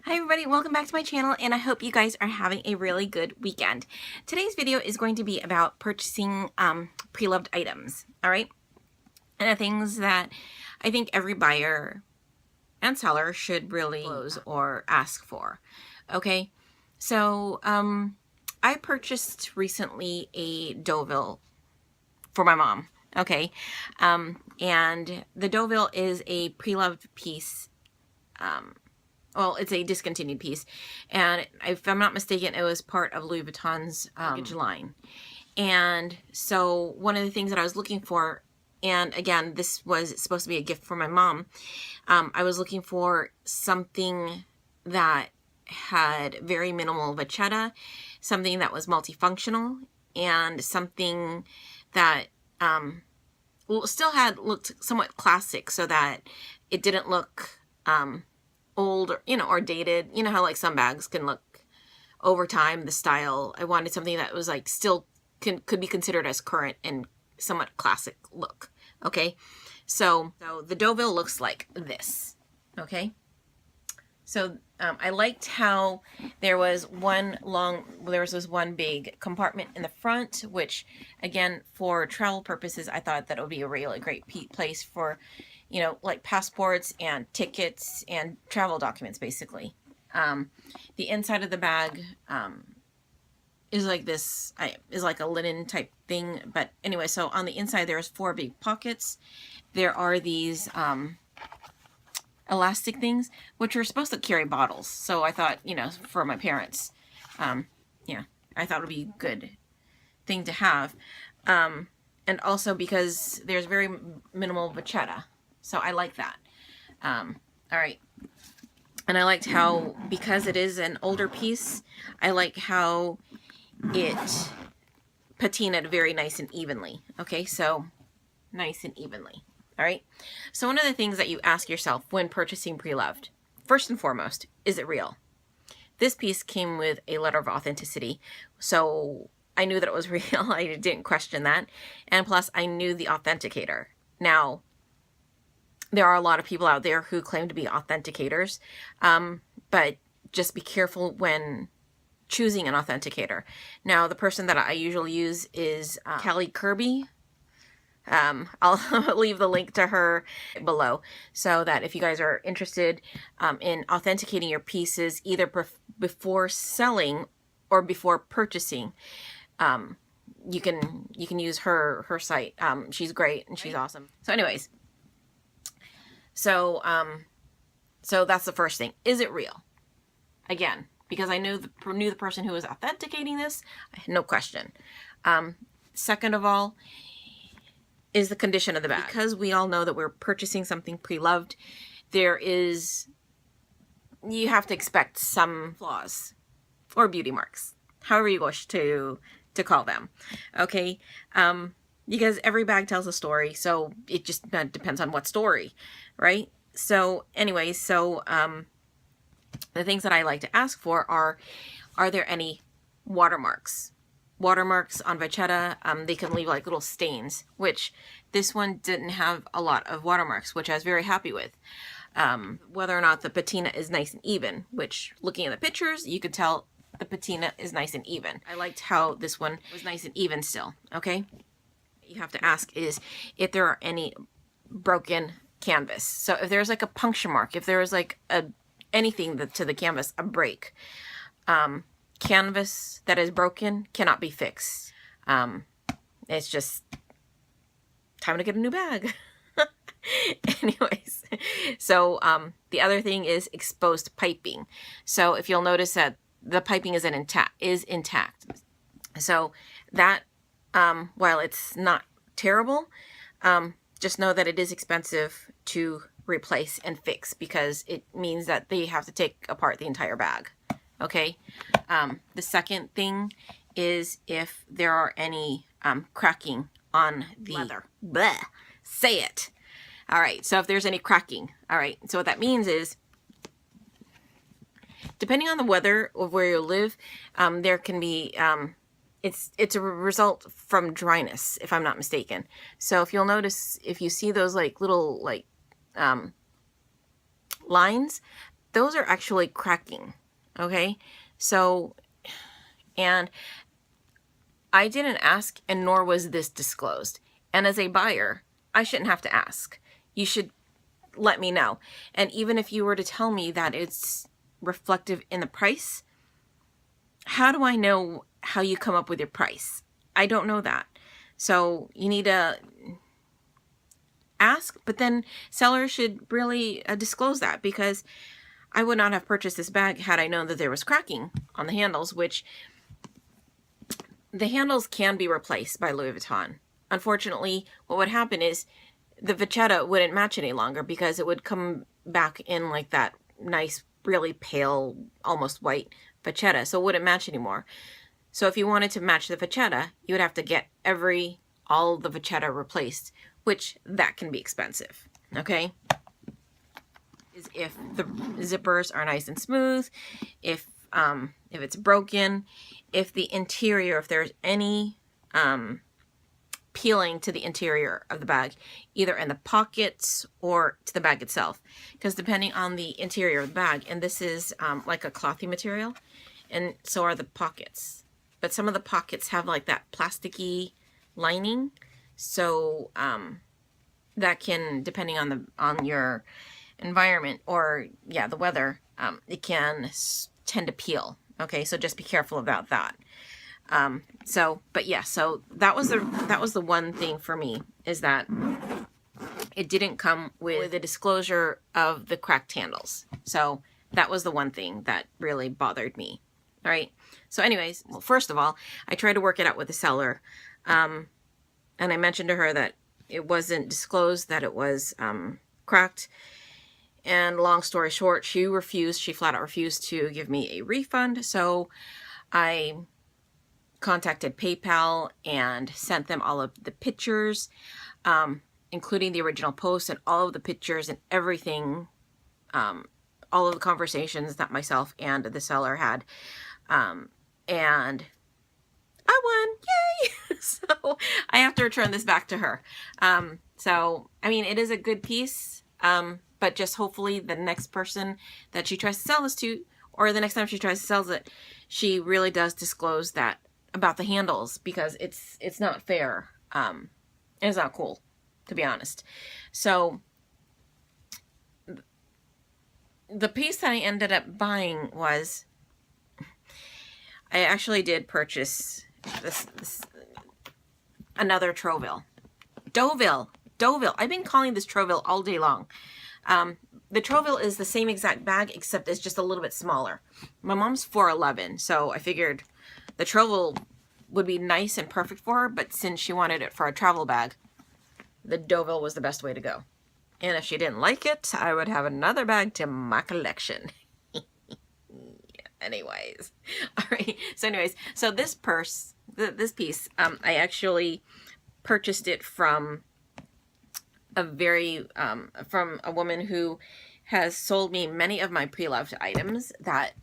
Hi everybody, welcome back to my channel, and I hope you guys are having a really good weekend. Today's video is going to be about purchasing pre-loved items, alright? And the things that I think every buyer and seller should really close or ask for, okay? So, I purchased recently a Deauville for my mom, okay? And the Deauville is a pre-loved piece. Well, it's a discontinued piece, and if I'm not mistaken, it was part of Louis Vuitton's luggage line. And so one of the things that I was looking for, and again, this was supposed to be a gift for my mom, I was looking for something that had very minimal vachetta, something that was multifunctional, and something that still looked somewhat classic, so that it didn't look old or dated. You know how like some bags can look over time, the style. I wanted something that was like still could be considered as current and somewhat classic look. Okay, so the Deauville looks like this. Okay, so I liked how there was this one big compartment in the front, which again, for travel purposes, I thought that it would be a really great place for, like passports and tickets and travel documents, basically. The inside of the bag is like this, is like a linen type thing. But anyway, so on the inside, there's 4 big pockets. There are these elastic things, which are supposed to carry bottles. So I thought, for my parents, I thought it would be a good thing to have. And also because there's very minimal vachetta. So I like that. All right. And I liked how, because it is an older piece, I like how it patinaed very nice and evenly. Okay, so nice and evenly. All right. So one of the things that you ask yourself when purchasing pre-loved, first and foremost, is it real? This piece came with a letter of authenticity, so I knew that it was real. I didn't question that. And plus, I knew the Authenticator. Now, there are a lot of people out there who claim to be authenticators, but just be careful when choosing an authenticator. Now, the person that I usually use is Kaleigh Kirby. I'll leave the link to her below, so that if you guys are interested in authenticating your pieces, either before selling or before purchasing, you can use her site. She's great and she's awesome. So anyways, so that's the first thing. Is it real? Again, because I knew the person who was authenticating this, no question. Second of all, is the condition of the bag. Because we all know that we're purchasing something pre-loved, you have to expect some flaws or beauty marks, however you wish to call them. Okay, because every bag tells a story, so it just depends on what story, right? So anyway, the things that I like to ask for are there any watermarks? Watermarks on vachetta, they can leave like little stains, which this one didn't have a lot of watermarks, which I was very happy with. Whether or not the patina is nice and even, which looking at the pictures, you could tell the patina is nice and even. I liked how this one was nice and even still, okay? You have to ask is if there are any broken canvas. So if there's like a puncture mark, if there is like anything to the canvas, a break, canvas that is broken cannot be fixed. It's just time to get a new bag. Anyways, so the other thing is exposed piping. So if you'll notice that the piping is intact. So that while it's not terrible, just know that it is expensive to replace and fix, because it means that they have to take apart the entire bag. Okay. The second thing is if there are any cracking on the leather. Bleh, say it. All right. So if there's any cracking, all right. So what that means is, depending on the weather of where you live, there can be it's a result from dryness, if I'm not mistaken. So if you'll notice, if you see those like little like lines, those are actually cracking. Okay, so, and I didn't ask, and nor was this disclosed. And as a buyer, I shouldn't have to ask. You should let me know. And even if you were to tell me that it's reflective in the price, how do I know how you come up with your price? I don't know that. So you need to ask, but then sellers should really disclose that, because I would not have purchased this bag had I known that there was cracking on the handles, which the handles can be replaced by Louis Vuitton. Unfortunately, what would happen is the vachetta wouldn't match any longer, because it would come back in like that nice, really pale, almost white vachetta, so it wouldn't match anymore. So if you wanted to match the vachetta, you would have to get all the vachetta replaced, which that can be expensive, okay? Is if the zippers are nice and smooth, if it's broken, if the interior, if there's any peeling to the interior of the bag, either in the pockets or to the bag itself, because depending on the interior of the bag, and this is like a clothy material, and so are the pockets, but some of the pockets have like that plasticky lining, so that can, depending on your environment or the weather, it can tend to peel. Okay, so just be careful about that. So that was the one thing for me, is that it didn't come with a disclosure of the cracked handles. So that was the one thing that really bothered me. All right. So anyways, well, first of all, I tried to work it out with the seller. And I mentioned to her that it wasn't disclosed that it was cracked. And long story short, she flat out refused to give me a refund. So I contacted PayPal and sent them all of the pictures, including the original post and all of the pictures and everything, all of the conversations that myself and the seller had. And I won, yay! So I have to return this back to her. So, I mean, it is a good piece, but just hopefully the next person that she tries to sell this to, or the next time she tries to sell it, she really does disclose that about the handles, because it's not fair. It's not cool, to be honest. So the piece that I ended up buying was, I actually did purchase this another Deauville. I've been calling this Deauville all day long. The Deauville is the same exact bag, except it's just a little bit smaller. My mom's 4'11", so I figured the Deauville would be nice and perfect for her, but since she wanted it for a travel bag, the Deauville was the best way to go. And if she didn't like it, I would have another bag to my collection. Anyways. All right. So this purse, this piece, I actually purchased it from a from a woman who has sold me many of my pre-loved items that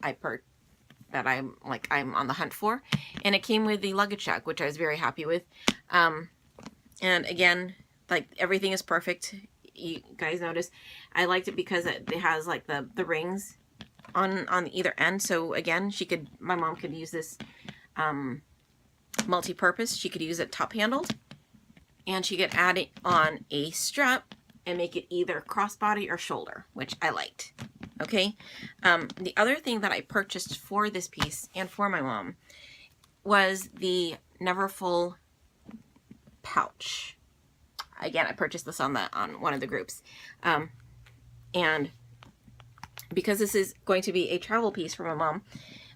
I'm on the hunt for, and it came with the luggage check, which I was very happy with. And again, like, everything is perfect. You guys notice I liked it because it has like the rings on either end. So again, my mom could use this multi-purpose. She could use it top handled, and she could add it on a strap and make it either crossbody or shoulder, which I liked. Okay. The other thing that I purchased for this piece and for my mom was the Neverfull pouch. Again, I purchased this on one of the groups. And because this is going to be a travel piece for my mom,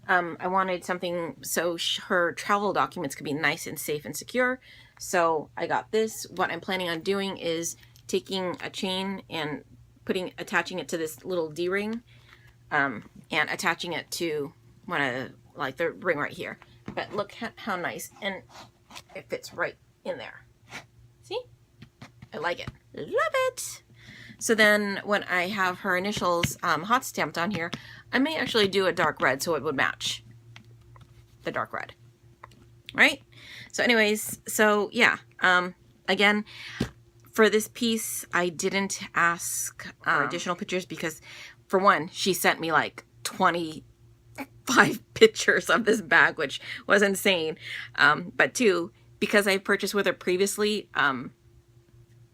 I wanted something so her travel documents could be nice and safe and secure. So I got this. What I'm planning on doing is taking a chain and attaching it to this little D-ring, and attaching it to the ring right here. But look how nice, and it fits right in there. See? I like it. Love it! So then when I have her initials hot stamped on here, I may actually do a dark red so it would match the dark red. Right? So anyways, so yeah. Again, for this piece, I didn't ask for additional pictures because for one, she sent me like 25 pictures of this bag, which was insane. But two, because I purchased with her previously,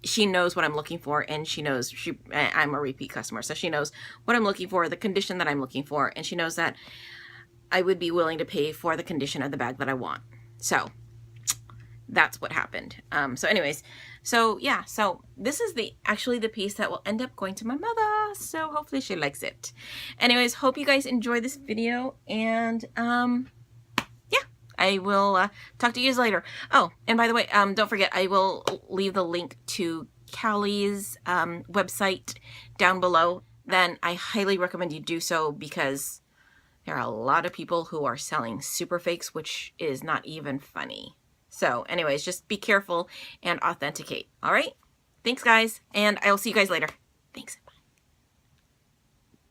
she knows what I'm looking for, and she knows I'm a repeat customer, so she knows what I'm looking for, the condition that I'm looking for, and she knows that I would be willing to pay for the condition of the bag that I want. So that's what happened. So anyways, so yeah, so this is actually the piece that will end up going to my mother, so hopefully she likes it. Anyways, hope you guys enjoy this video, and yeah, I will talk to you guys later. Oh, and by the way, don't forget, I will leave the link to Kaleigh's website down below. Then I highly recommend you do so, because there are a lot of people who are selling super fakes, which is not even funny. So anyways, just be careful and authenticate. All right. Thanks, guys. And I will see you guys later. Thanks.